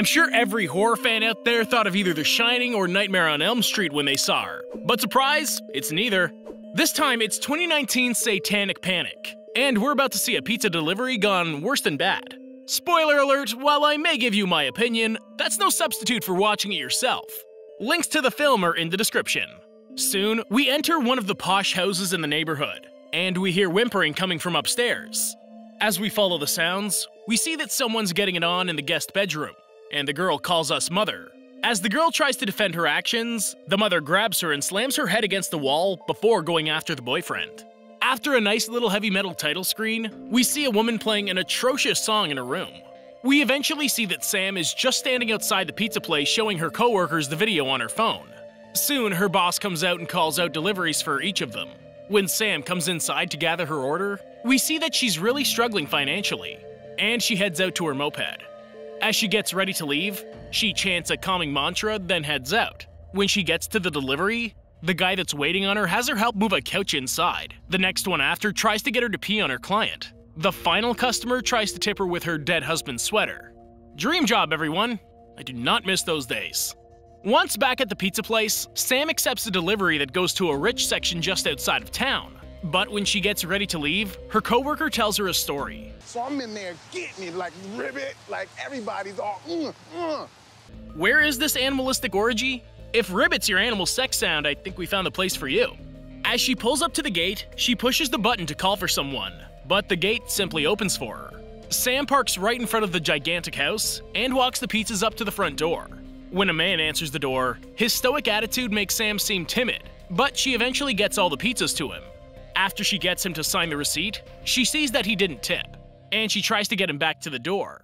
I'm sure every horror fan out there thought of either The Shining or Nightmare on Elm Street when they saw her. But surprise, it's neither. This time, it's 2019's Satanic Panic, and we're about to see a pizza delivery gone worse than bad. Spoiler alert, while I may give you my opinion, that's no substitute for watching it yourself. Links to the film are in the description. Soon, we enter one of the posh houses in the neighborhood, and we hear whimpering coming from upstairs. As we follow the sounds, we see that someone's getting it on in the guest bedroom, and the girl calls us mother. As the girl tries to defend her actions, the mother grabs her and slams her head against the wall before going after the boyfriend. After a nice little heavy metal title screen, we see a woman playing an atrocious song in her room. We eventually see that Sam is just standing outside the pizza place showing her coworkers the video on her phone. Soon, her boss comes out and calls out deliveries for each of them. When Sam comes inside to gather her order, we see that she's really struggling financially, and she heads out to her moped. As she gets ready to leave, she chants a calming mantra, then heads out. When she gets to the delivery, the guy that's waiting on her has her help move a couch inside. The next one after tries to get her to pee on her client. The final customer tries to tip her with her dead husband's sweater. Dream job, everyone! I do not miss those days. Once back at the pizza place, Sam accepts a delivery that goes to a rich section just outside of town. But when she gets ready to leave, her coworker tells her a story. So I'm in there getting it like ribbit, like everybody's all Where is this animalistic orgy? If ribbit's your animal sex sound, I think we found the place for you. As she pulls up to the gate, she pushes the button to call for someone, but the gate simply opens for her. Sam parks right in front of the gigantic house and walks the pizzas up to the front door. When a man answers the door, his stoic attitude makes Sam seem timid, but she eventually gets all the pizzas to him. After she gets him to sign the receipt, she sees that he didn't tip, and she tries to get him back to the door.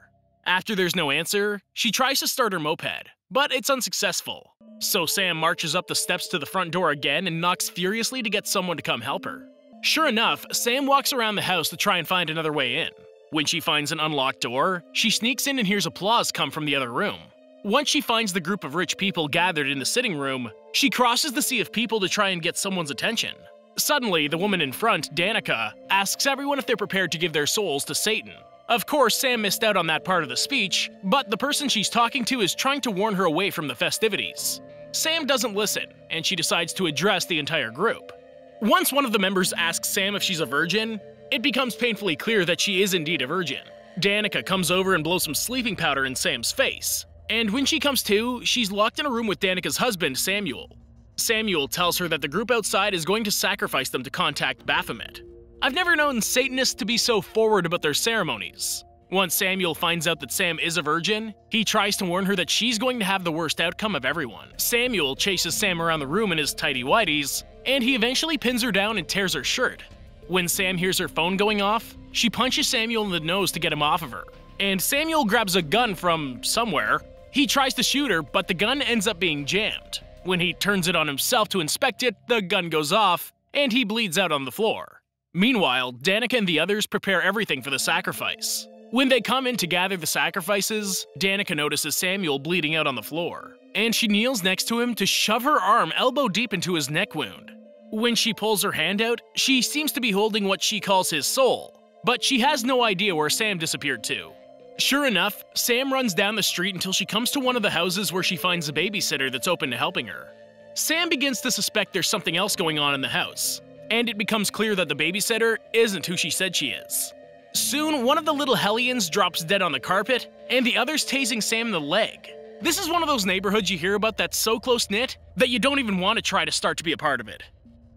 After there's no answer, she tries to start her moped, but it's unsuccessful. So Sam marches up the steps to the front door again and knocks furiously to get someone to come help her. Sure enough, Sam walks around the house to try and find another way in. When she finds an unlocked door, she sneaks in and hears applause come from the other room. Once she finds the group of rich people gathered in the sitting room, she crosses the sea of people to try and get someone's attention. Suddenly, the woman in front, Danica, asks everyone if they're prepared to give their souls to Satan. Of course, Sam missed out on that part of the speech, but the person she's talking to is trying to warn her away from the festivities. Sam doesn't listen, and she decides to address the entire group. Once one of the members asks Sam if she's a virgin, it becomes painfully clear that she is indeed a virgin. Danica comes over and blows some sleeping powder in Sam's face, and when she comes to, she's locked in a room with Danica's husband, Samuel. Samuel tells her that the group outside is going to sacrifice them to contact Baphomet. I've never known Satanists to be so forward about their ceremonies. Once Samuel finds out that Sam is a virgin, he tries to warn her that she's going to have the worst outcome of everyone. Samuel chases Sam around the room in his tighty-whities, and he eventually pins her down and tears her shirt. When Sam hears her phone going off, she punches Samuel in the nose to get him off of her. And Samuel grabs a gun from somewhere. He tries to shoot her, but the gun ends up being jammed. When he turns it on himself to inspect it, the gun goes off, and he bleeds out on the floor. Meanwhile, Danica and the others prepare everything for the sacrifice. When they come in to gather the sacrifices, Danica notices Samuel bleeding out on the floor, and she kneels next to him to shove her arm elbow deep into his neck wound. When she pulls her hand out, she seems to be holding what she calls his soul, but she has no idea where Sam disappeared to. Sure enough, Sam runs down the street until she comes to one of the houses where she finds a babysitter that's open to helping her. Sam begins to suspect there's something else going on in the house, and it becomes clear that the babysitter isn't who she said she is. Soon, one of the little hellions drops dead on the carpet, and the other's tasing Sam in the leg. This is one of those neighborhoods you hear about that's so close-knit that you don't even want to try to start to be a part of it.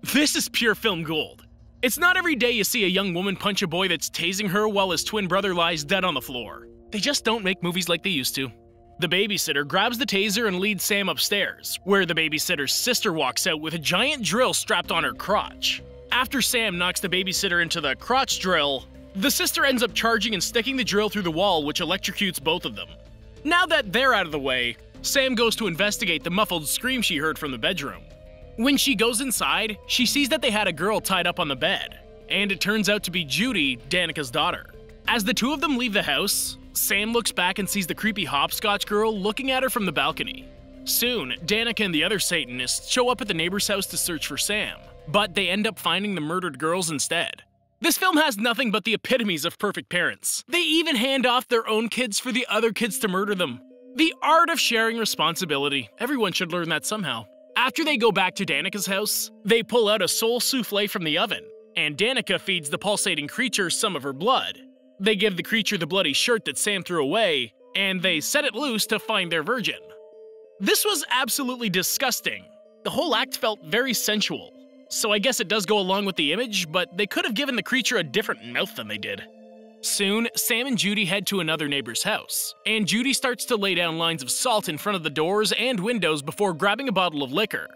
This is pure film gold. It's not every day you see a young woman punch a boy that's tasing her while his twin brother lies dead on the floor. They just don't make movies like they used to. The babysitter grabs the taser and leads Sam upstairs, where the babysitter's sister walks out with a giant drill strapped on her crotch. After Sam knocks the babysitter into the crotch drill, the sister ends up charging and sticking the drill through the wall, which electrocutes both of them. Now that they're out of the way, Sam goes to investigate the muffled scream she heard from the bedroom. When she goes inside, she sees that they had a girl tied up on the bed, and it turns out to be Judy, Danica's daughter. As the two of them leave the house, Sam looks back and sees the creepy hopscotch girl looking at her from the balcony. Soon, Danica and the other Satanists show up at the neighbor's house to search for Sam, but they end up finding the murdered girls instead. This film has nothing but the epitomes of perfect parents. They even hand off their own kids for the other kids to murder them. The art of sharing responsibility. Everyone should learn that somehow. After they go back to Danica's house, they pull out a soul souffle from the oven, and Danica feeds the pulsating creature some of her blood. They give the creature the bloody shirt that Sam threw away, and they set it loose to find their virgin. This was absolutely disgusting. The whole act felt very sensual, so I guess it does go along with the image, but they could have given the creature a different mouth than they did. Soon, Sam and Judy head to another neighbor's house, and Judy starts to lay down lines of salt in front of the doors and windows before grabbing a bottle of liquor.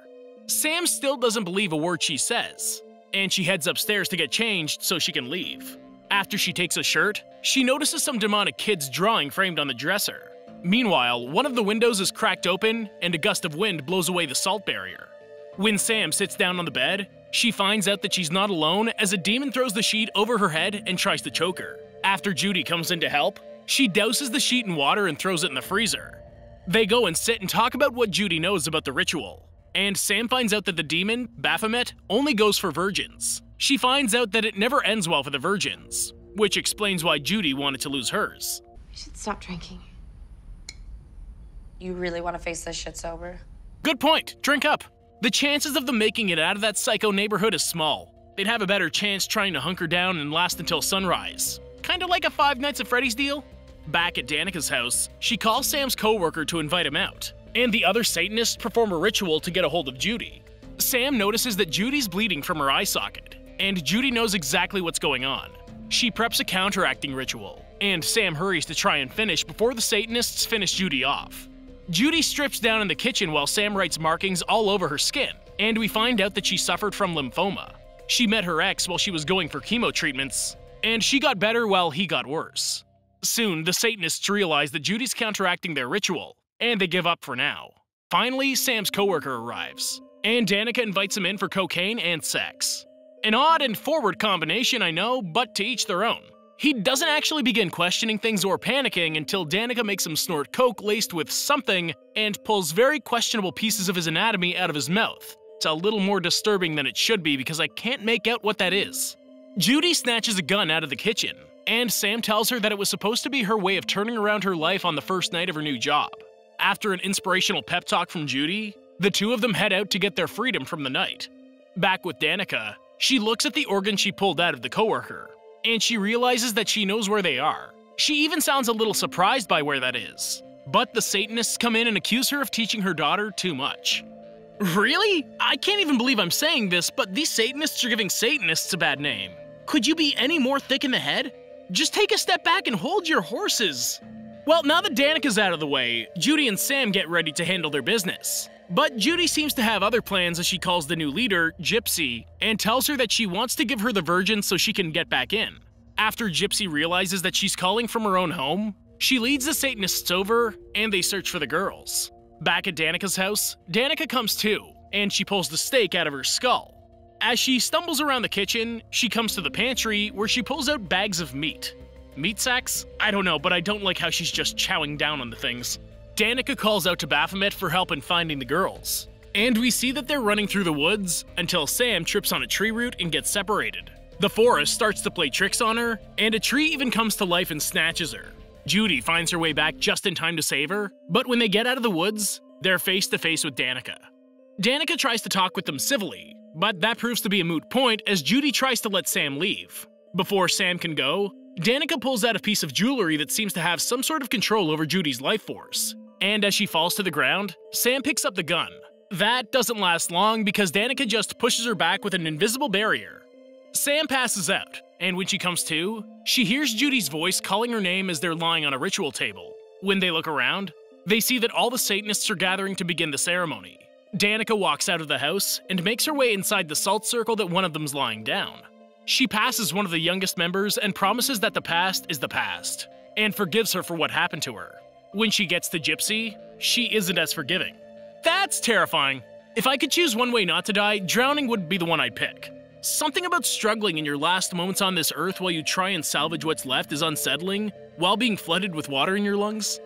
Sam still doesn't believe a word she says, and she heads upstairs to get changed so she can leave. After she takes a shirt, she notices some demonic kid's drawing framed on the dresser. Meanwhile, one of the windows is cracked open, and a gust of wind blows away the salt barrier. When Sam sits down on the bed, she finds out that she's not alone as a demon throws the sheet over her head and tries to choke her. After Judy comes in to help, she douses the sheet in water and throws it in the freezer. They go and sit and talk about what Judy knows about the ritual, and Sam finds out that the demon, Baphomet, only goes for virgins. She finds out that it never ends well for the virgins, which explains why Judy wanted to lose hers. We should stop drinking. You really want to face this shit sober? Good point, drink up. The chances of them making it out of that psycho neighborhood is small. They'd have a better chance trying to hunker down and last until sunrise. Kinda like a Five Nights at Freddy's deal. Back at Danica's house, she calls Sam's co-worker to invite him out, and the other Satanists perform a ritual to get a hold of Judy. Sam notices that Judy's bleeding from her eye socket, and Judy knows exactly what's going on. She preps a counteracting ritual, and Sam hurries to try and finish before the Satanists finish Judy off. Judy strips down in the kitchen while Sam writes markings all over her skin, and we find out that she suffered from lymphoma. She met her ex while she was going for chemo treatments, and she got better while he got worse. Soon, the Satanists realize that Judy's counteracting their ritual, and they give up for now. Finally, Sam's coworker arrives, and Danica invites him in for cocaine and sex. An odd and forward combination, I know, but to each their own. He doesn't actually begin questioning things or panicking until Danica makes him snort coke laced with something and pulls very questionable pieces of his anatomy out of his mouth. It's a little more disturbing than it should be because I can't make out what that is. Judy snatches a gun out of the kitchen, and Sam tells her that it was supposed to be her way of turning around her life on the first night of her new job. After an inspirational pep talk from Judy, the two of them head out to get their freedom from the night. Back with Danica, she looks at the organ she pulled out of the coworker, and she realizes that she knows where they are. She even sounds a little surprised by where that is. But the Satanists come in and accuse her of teaching her daughter too much. Really? I can't even believe I'm saying this, but these Satanists are giving Satanists a bad name. Could you be any more thick in the head? Just take a step back and hold your horses. Well, now that Danica's out of the way, Judy and Sam get ready to handle their business. But Judy seems to have other plans as she calls the new leader, Gypsy, and tells her that she wants to give her the virgin so she can get back in. After Gypsy realizes that she's calling from her own home, she leads the Satanists over, and they search for the girls. Back at Danica's house, Danica comes to, and she pulls the steak out of her skull. As she stumbles around the kitchen, she comes to the pantry where she pulls out bags of meat. Meat sacks? I don't know, but I don't like how she's just chowing down on the things. Danica calls out to Baphomet for help in finding the girls, and we see that they're running through the woods until Sam trips on a tree root and gets separated. The forest starts to play tricks on her, and a tree even comes to life and snatches her. Judy finds her way back just in time to save her, but when they get out of the woods, they're face to face with Danica. Danica tries to talk with them civilly, but that proves to be a moot point as Judy tries to let Sam leave. Before Sam can go, Danica pulls out a piece of jewelry that seems to have some sort of control over Judy's life force. And as she falls to the ground, Sam picks up the gun. That doesn't last long because Danica just pushes her back with an invisible barrier. Sam passes out, and when she comes to, she hears Judy's voice calling her name as they're lying on a ritual table. When they look around, they see that all the Satanists are gathering to begin the ceremony. Danica walks out of the house and makes her way inside the salt circle that one of them's lying down. She passes one of the youngest members and promises that the past is the past, and forgives her for what happened to her. When she gets to Gypsy, she isn't as forgiving. That's terrifying. If I could choose one way not to die, drowning would be the one I'd pick. Something about struggling in your last moments on this earth while you try and salvage what's left is unsettling, while being flooded with water in your lungs.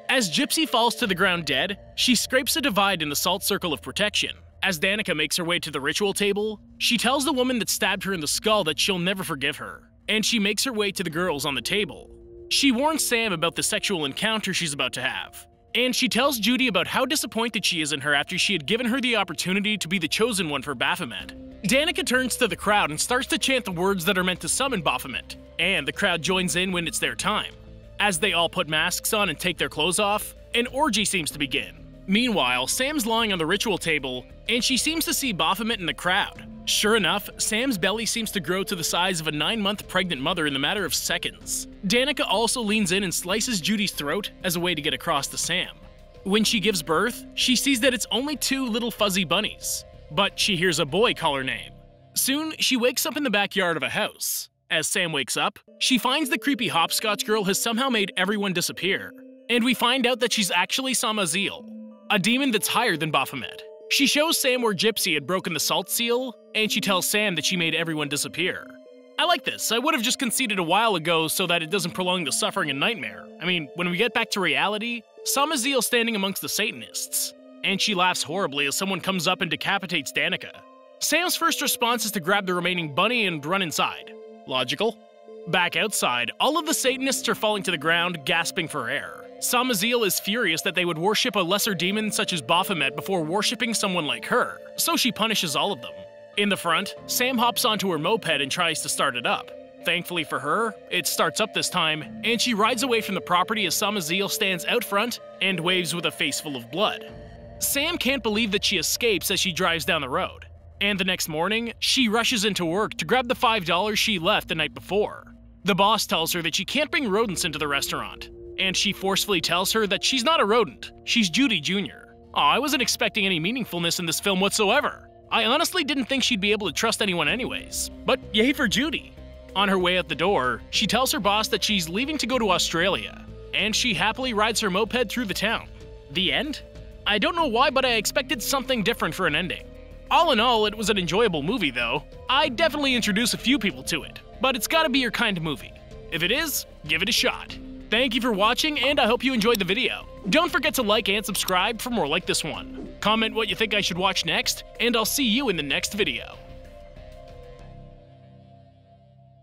As Gypsy falls to the ground dead, she scrapes a divide in the salt circle of protection. As Danica makes her way to the ritual table, she tells the woman that stabbed her in the skull that she'll never forgive her, and she makes her way to the girls on the table. She warns Sam about the sexual encounter she's about to have. And she tells Judy about how disappointed she is in her after she had given her the opportunity to be the chosen one for Baphomet. Danica turns to the crowd and starts to chant the words that are meant to summon Baphomet, and the crowd joins in when it's their time. As they all put masks on and take their clothes off, an orgy seems to begin. Meanwhile, Sam's lying on the ritual table, and she seems to see Baphomet in the crowd. Sure enough, Sam's belly seems to grow to the size of a 9-month pregnant mother in the matter of seconds. Danica also leans in and slices Judy's throat as a way to get across to Sam. When she gives birth, she sees that it's only 2 little fuzzy bunnies, but she hears a boy call her name. Soon, she wakes up in the backyard of a house. As Sam wakes up, she finds the creepy hopscotch girl has somehow made everyone disappear. And we find out that she's actually Samaziel, a demon that's higher than Baphomet. She shows Sam where Gypsy had broken the salt seal, and she tells Sam that she made everyone disappear. I like this. I would have just conceded a while ago so that it doesn't prolong the suffering and nightmare. I mean, when we get back to reality, Samaziel's standing amongst the Satanists, and she laughs horribly as someone comes up and decapitates Danica. Sam's first response is to grab the remaining bunny and run inside. Logical. Back outside, all of the Satanists are falling to the ground, gasping for air. Samaziel is furious that they would worship a lesser demon such as Baphomet before worshipping someone like her, so she punishes all of them. In the front, Sam hops onto her moped and tries to start it up. Thankfully for her, it starts up this time, and she rides away from the property as Samaziel stands out front and waves with a face full of blood. Sam can't believe that she escapes as she drives down the road. And the next morning, she rushes into work to grab the $5 she left the night before. The boss tells her that she can't bring rodents into the restaurant, and she forcefully tells her that she's not a rodent, she's Judy Jr. Aw, I wasn't expecting any meaningfulness in this film whatsoever. I honestly didn't think she'd be able to trust anyone anyways, but yay for Judy. On her way out the door, she tells her boss that she's leaving to go to Australia, and she happily rides her moped through the town. The end? I don't know why, but I expected something different for an ending. All in all, it was an enjoyable movie though. I'd definitely introduce a few people to it, but it's gotta be your kind of movie. If it is, give it a shot. Thank you for watching, and I hope you enjoyed the video. Don't forget to like and subscribe for more like this one. Comment what you think I should watch next, and I'll see you in the next video.